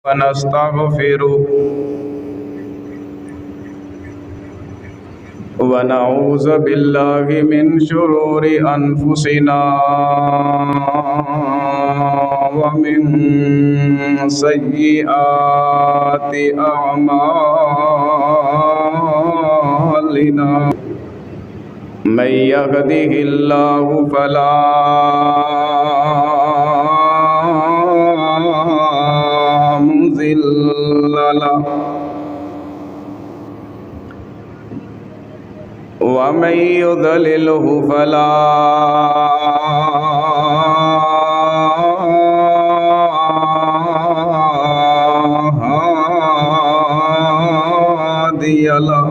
ونستغفره ونعوذ بالله من شرور أنفسنا ومن سيئات أعمالنا من يهده الله فلا مضل له ومن يضلله فلا هادي له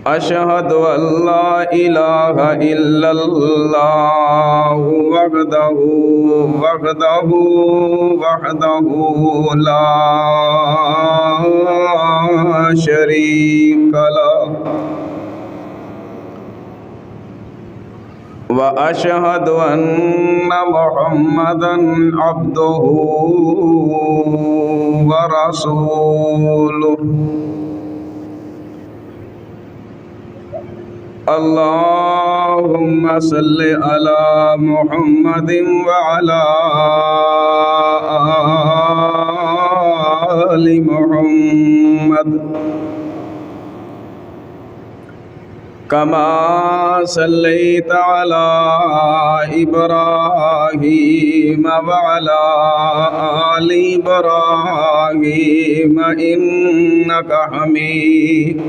أشهد أن لا إله إلا الله وحده لا شريك له وأشهد أن محمدا عبده ورسوله اللهم صل على محمد وعلى آل محمد كما صليت على إبراهيم وعلى آل إبراهيم إنك حميد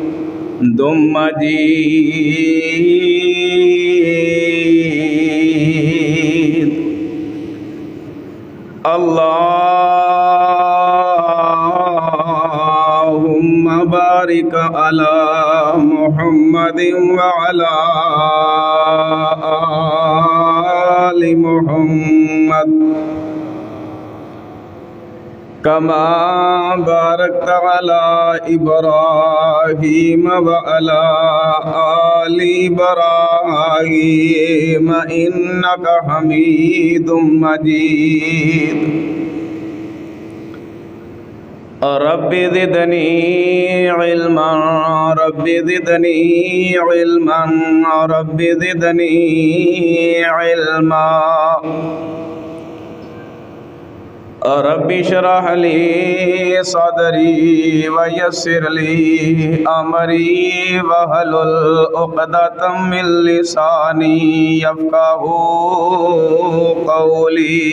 مجيد اللهم بارك على محمد وعلى آل محمد كما باركت على إبراهيم وعلى آل إبراهيم إنك حميد مجيد رب زدني علما رب زدني علما رب زدني علما رب اشرح لي صدري ويسر لي أمري واحلل عقدة من لساني يفقهوا قولي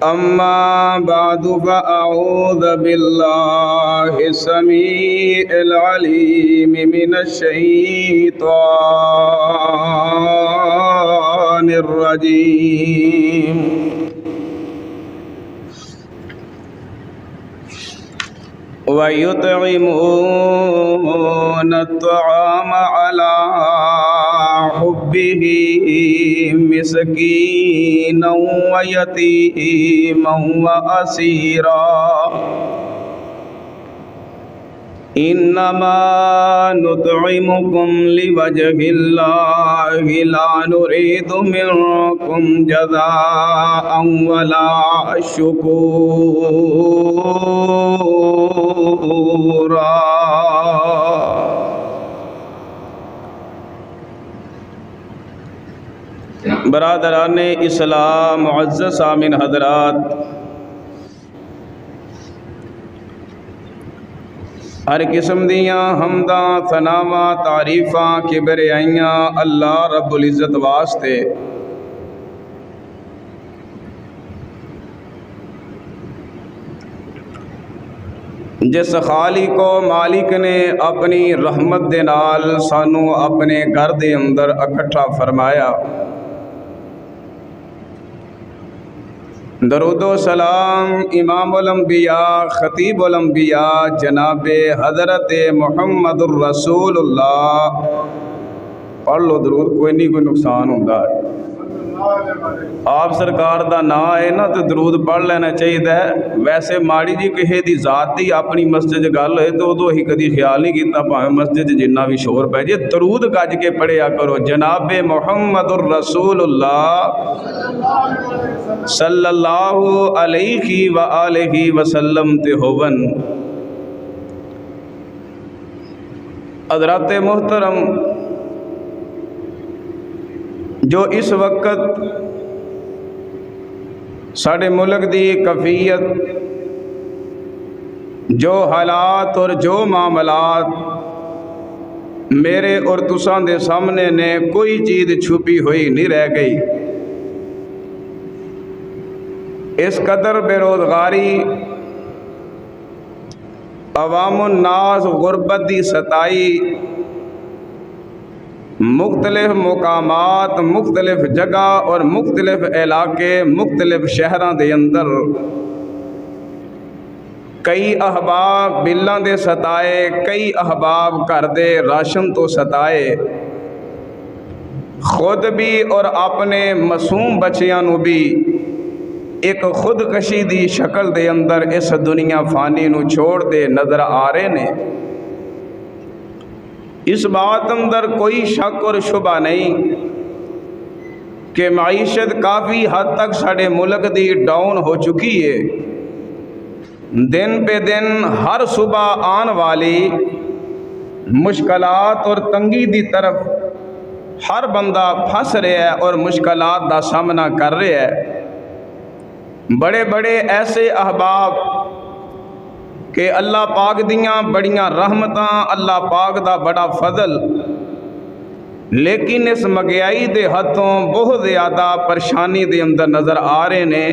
أما بعد فأعوذ بالله السميع العليم من الشيطان الرجيم ويطعمون الطعام على حبه مسكينا ويتيما وأسيرا إنما نطعمكم لوجه الله لا نريد منكم جزاء ولا شكورا برادران اسلام معزز سامعین حضرات، ہر قسم دیاں حمداں ثناواں تعریفاں کبریائیاں اللہ رب العزت واسطے۔ جس خالق و مالک نے اپنی رحمت دے نال سانو اپنے گھر دے اندر اکٹھا فرمایا، درود و سلام امام الانبیاء خطیب الانبیاء جناب حضرت محمد الرسول اللہ۔ پڑھ لو درود، کوئی نہیں کوئی نقصان ہوتا ہے۔ آپ سرکار دا نا ہے نا تو درود پڑھ لینا چاہیے. ویسے ماڑی جی کسی دی ذات دی اپنی مسجد گل ہوئے تو ادو ہی کدی خیال نہیں کیتا بھاویں مسجد جنہ بھی شور پہ جے درود گج کے پڑھیا کرو. جناب محمد الرسول اللہ صلی اللہ علیہ وآلہ وسلم تے ہوون. حضرات محترم، جو اس وقت ساڑھے ملک دی کیفیت، جو حالات اور جو معاملات میرے اور تساں دے سامنے نے کوئی چیز چھپی ہوئی نہیں رہ گئی. اس قدر بے روزگاری، عوام الناس غربت دی ستائی، مختلف مقامات، مختلف جگہ اور مختلف علاقے، مختلف شہراں دے اندر کئی احباب بلاں دے ستائے، کئی احباب گھر دے راشن تو ستائے، خود بھی اور اپنے معصوم بچیاں نو بھی ایک خودکشی دی شکل دے اندر اس دنیا فانی نو چھوڑ دے نظر آ رہے نے. اس بات اندر کوئی شک اور شبہ نہیں کہ معیشت کافی حد تک ساڑھے ملک دی ڈاؤن ہو چکی ہے. دن پہ دن ہر صبح آن والی مشکلات اور تنگی دی طرف ہر بندہ پھنس رہا ہے اور مشکلات دا سامنا کر رہا ہے. بڑے بڑے ایسے احباب کہ اللہ پاک دیاں بڑیاں رحمتاں، اللہ پاک دا بڑا فضل، لیکن اس مہنگائی دے ہتھوں بہت زیادہ پریشانی دے اندر نظر آ رہے نے.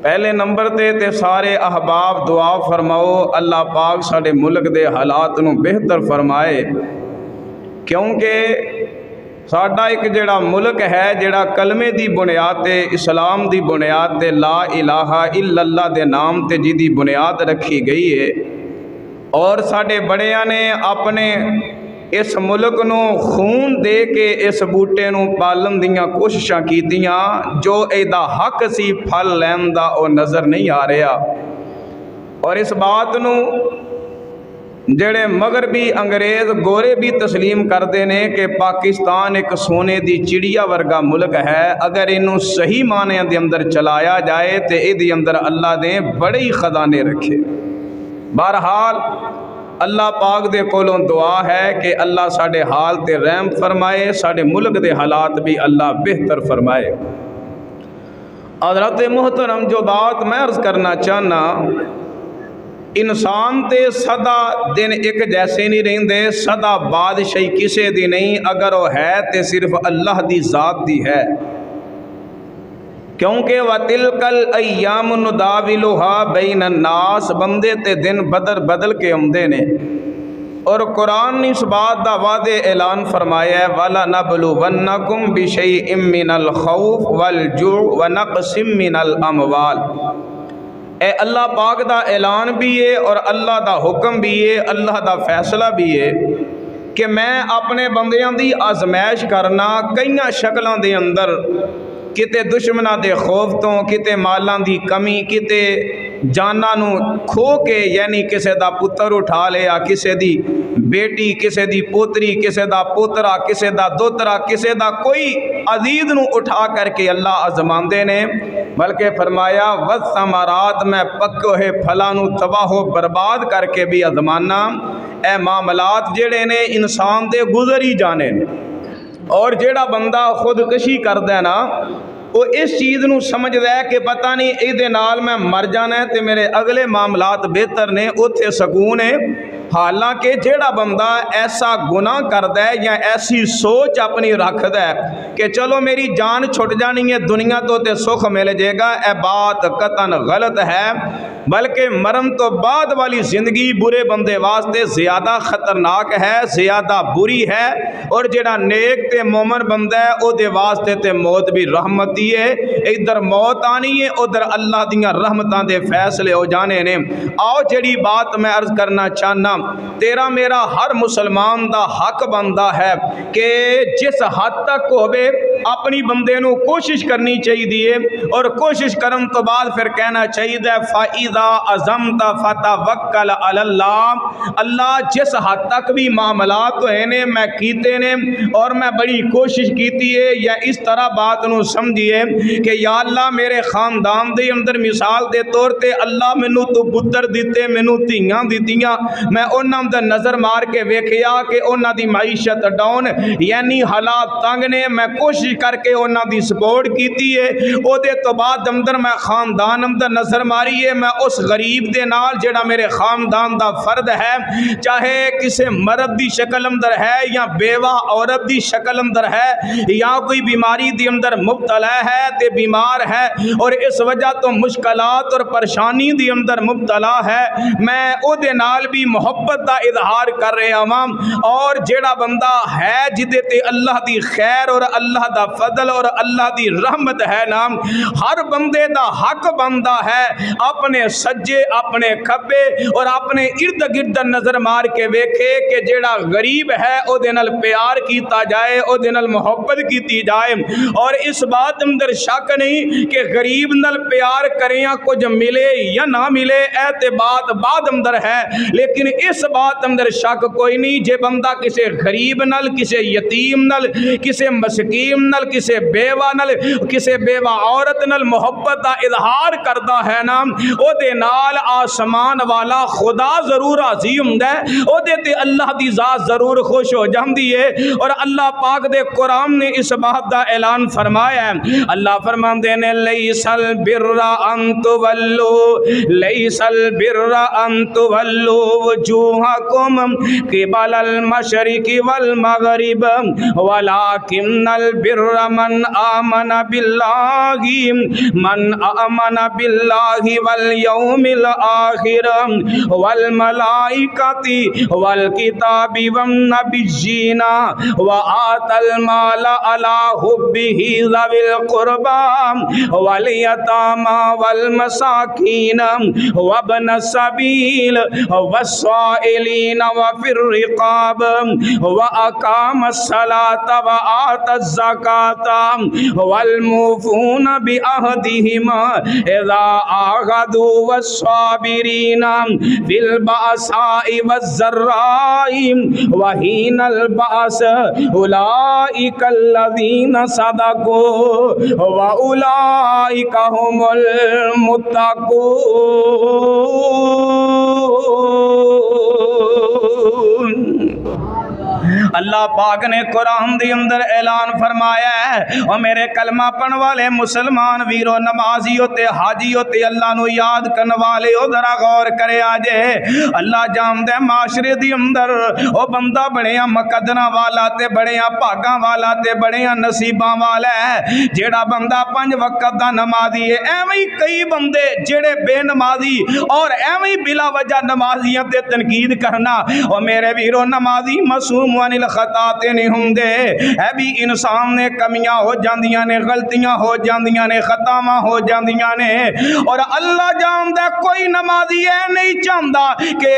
پہلے نمبر تے سارے احباب دعا فرماؤ اللہ پاک ساڑے ملک دے حالات نو بہتر فرمائے، کیونکہ ساڈا ایک جڑا ملک ہے جڑا کلمے دی بنیاد تے، اسلام دی بنیاد تے، لا الہ الا اللہ دے نام تے جی دی بنیاد رکھی گئی ہے، اور ساڈے بڑیاں نے اپنے اس ملک نو خون دے کے اس بوٹے نو پالن دیاں کوششاں کیتیاں، جو ایدا حق سی پھل لین دا او نظر نہیں آ رہا. اور اس بات نو جڑے مغربی انگریز گورے بھی تسلیم کردے نے کہ پاکستان ایک سونے دی چڑیا ورگا ملک ہے. اگر انہوں صحیح معنی دے اندر چلایا جائے تو اے دی اندر اللہ نے بڑے ہی خزانے رکھے. بہرحال اللہ پاک دے کولوں دعا ہے کہ اللہ ساڑے حال تے رحم فرمائے، ساڑے ملک دے حالات بھی اللہ بہتر فرمائے. حضرت محترم، جو بات میں عرض کرنا چاہنا، انسان تے صدا دن ایک جیسے نہیں رہندے، صدا بادشاہی کسے دی نہیں، اگر وہ ہے تے صرف اللہ دی ذات دی ہے. کیونکہ وَتِلْكَ الْأَيَّامُ نُدَاوِلُهَا بَيْنَ النَّاسِ، بندے تے دن بدل کے آمدے نے. اور قرآن نے اس بات دا واضح اعلان فرمایا ہے وَلَنَبْلُوَنَّكُمْ بِشَيْءٍ مِّنَ الْخَوْفِ وَالْجُوعِ وَنَقْصٍ مِّنَ الْأَمْوَالِ. اے اللہ پاک دا اعلان بھی ہے اور اللہ دا حکم بھی ہے، اللہ دا فیصلہ بھی ہے کہ میں اپنے بندیاں دی آزمائش کرنا کئیاں شکلاں دے اندر، کتے دشمناں دے خوف تو، کتے مالاں دی کمی، کتے جاناں نو کھو کے، یعنی کسے دا پتر اٹھا لیا، کسے دی بیٹی، کسے دی پوتری، کسے دا پوترا، کسے دا دوترا، کسے دا کوئی عزیز نو اٹھا کر کے اللہ آزماندے نے. بلکہ فرمایا وَالثَّمَرَاتِ، میں پکے پھلاں نو تباہ و برباد کر کے بھی آزمانا. اے معاملات جڑے نے انسان دے گزر ہی جانے نے. اور جیڑا بندہ خودکشی کردہ ہے نا، وہ اس چیز نو سمجھ دے کہ پتہ نہیں اے دے نال میں مر جانا ہے تے میرے اگلے معاملات بہتر نے، اتھے سکون ہے. حالانکہ جیڑا بندہ ایسا گناہ کردہ ہے یا ایسی سوچ اپنی رکھ دے کہ چلو میری جان چھٹ جانی ہے دنیا تو تے سکھ مل جائے گا، اے بات قطعاً غلط ہے. بلکہ مرن تو بعد والی زندگی برے بندے واسطے زیادہ خطرناک ہے، زیادہ بری ہے. اور جیڑا نیک تے مومن بندہ ہے او دے واسطے تے موت بھی رحمت ہی ہے. ادھر موت آنی ہے، ادھر اللہ دیاں رحمتاں دے فیصلے ہو جانے نے. آؤ جڑی بات میں عرض کرنا چاہنا، تیرا میرا ہر مسلمان دا حق بندہ ہے کہ جس حد تک ہوئے اپنی بندے نو کوشش کرنی چاہیے اور کوشش کرن تو بعد پھر کہنا چاہیے فَإِذَا عَزَمْتَ فَتَوَكَّلْ عَلَى اللَّهِ، اللہ جس حد تک بھی معاملات ہوئے نے میں کیتے نے اور میں بڑی کوشش کیتی ہے، یا اس طرح بات نو سمجھیے کہ یا اللہ میرے خاندان دے اندر مثال دے طور تے اللہ مینوں تو پتر دیتے، مینوں دھیاں دتیاں، میں انہاں دا نظر مار کے ویکھیا کہ انہاں دی معیشت ڈاؤن یعنی حالات تنگ نے، میں کوشش کر کے انہاں دی سپورٹ کیتی ہے، او دے تو بعد اندر میں خاندان اندر نظر ماری ہے، میں اس غریب دے نال جڑا میرے خاندان دا فرد ہے، چاہے کسے مرد دی شکل اندر ہے یا بیوہ عورت دی شکل اندر ہے یا کوئی بیماری دی اندر مبتلا ہے تے بیمار ہے اور اس وجہ تو مشکلات اور پریشانی دی اندر مبتلا ہے، میں او دے نال بھی محبت دا اظہار کر رہا ہوں، اور جڑا بندہ ہے جدے تے اللہ دی خیر اور اللہ دا فضل اور اللہ دی رحمت ہے نا، ہر بندے دا حق بندہ ہے اپنے سجے اپنے کھبے اور اپنے ارد گرد نظر مار کے ویکھے کہ جڑا غریب ہے او دے نال پیار کیتا جائے، او دے نال محبت کیتی جائے، اور اس بات اندر شک نہیں کہ غریب نال پیار کریں کچھ ملے یا نہ ملے، اعتبار بعد اندر ہے، لیکن اس بات اندر شک کوئی نہیں جے بندہ کسے غریب نال، کسے یتیم نال، کسے مسکین نال، کسے بیوہ نال، کسے بیوہ عورت نال محبت دا اظہار کردا ہے نا، او دے نال آسمان والا خدا ضرور راضی ہوندا ہے، او دے تے اللہ دی ذات ضرور خوش ہو جاندی ہے، اور اللہ پاک دے قرآن نے اس بات دا اعلان فرمایا ہے، اللہ فرماندے نے لیس البر ان تولوا لیس البر ان تولوا وجوہکم قبل المشرق والمغرب ولکن البر من آمن باللہ والیوم الآخر والملائکۃ والکتاب والنبیین وآتى المال على حبه ذوي القربى والیتامى والمساکین وابن السبیل والسائلین وفي الرقاب وأقام الصلاة وآتى الزکاة والموفون بعهدهم إذا عاهدوا والصابرین فی البأساء والضراء وحین البأس اولئک الذین صدقوا واولئک هم المتقون۔ اللہ پاک نے قرآن دی اندر اعلان فرمایا ہے، اور میرے کلمہ پڑھن والے مسلمان ویرو نمازیو تے حاجیو تے اللہ نو یاد کرن والے او ذرا غور کرے آجے، اللہ جاندے معاشرے دی اندر او بندہ بڑیاں مقدراں والا تے بڑیاں بھاگاں والا تے بڑیاں نصیباں والا ہے، جیڑا بندہ 5 وقت دا نمازی ہے، ایویں کئی بندے جڑے بے نمازی اور ایویں بلا وجہ نمازیاں تے تنقید کرنا، اور میرے ویرو نمازی معصوم الخطا تے نہیں ہوندے، اے بھی انسان نے کمیاں ہو جاندیاں نے، غلطیاں ہو جاندیاں نے، خطاواں ہو جاندیاں نے، اور اللہ جاندا کوئی نمازی اے نہیں چاہندا کہ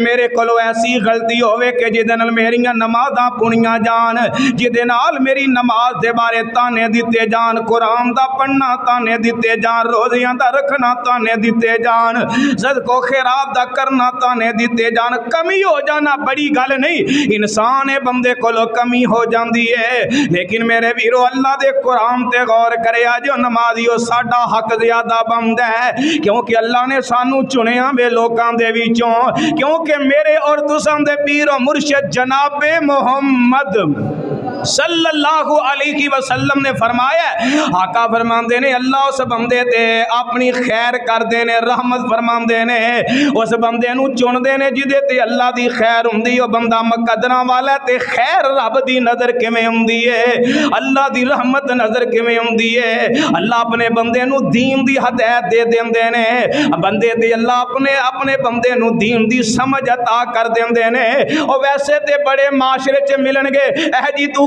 میرے کولو ایسی غلطی ہوے کہ جدے نال میریاں نمازاں پونیاں جان، جدے نال میری نماز دے بارے تانے دتے جان، قرآن دا پڑھنا تانے دتے جان، روزیاں دا رکھنا تانے دتے جان، صدقہ و خیرات دا کرنا تانے دتے جان، کمی ہو جانا بڑی گل نہیں، انسان بندے کو کمی ہو جاندی ہے، لیکن میرے ویرو اللہ دے قرآن تے غور کرے جو نمازیو ساڈا حق زیادہ بند ہے، کیونکہ اللہ نے سانو چنیا بے لوکاں دے وچوں، کیونکہ میرے اور تساں دے پیر و مرشد جناب محمد صلی اللہ علیہ وسلم نے فرمایا ہے، آقا فرماندے نے اللہ اس بندے تے اپنی خیر کر دے نے، رحمت فرماندے نے، اس بندے نو چن دے نے جدے تے اللہ دی خیر ہوندی، او بندہ مقدراں والا تے خیر رب دی نظر کیویں ہوندی ہے، اللہ دی رحمت نظر کیویں ہوندی ہے، اللہ اپنے بندے نو دین دی ہدایت دے دیندے نے، بندے تے اللہ اپنے بندے نو دین دی سمجھ عطا کر دیندے نے، او ویسے تے بڑے معاشرے چ ملن گے اے جی تو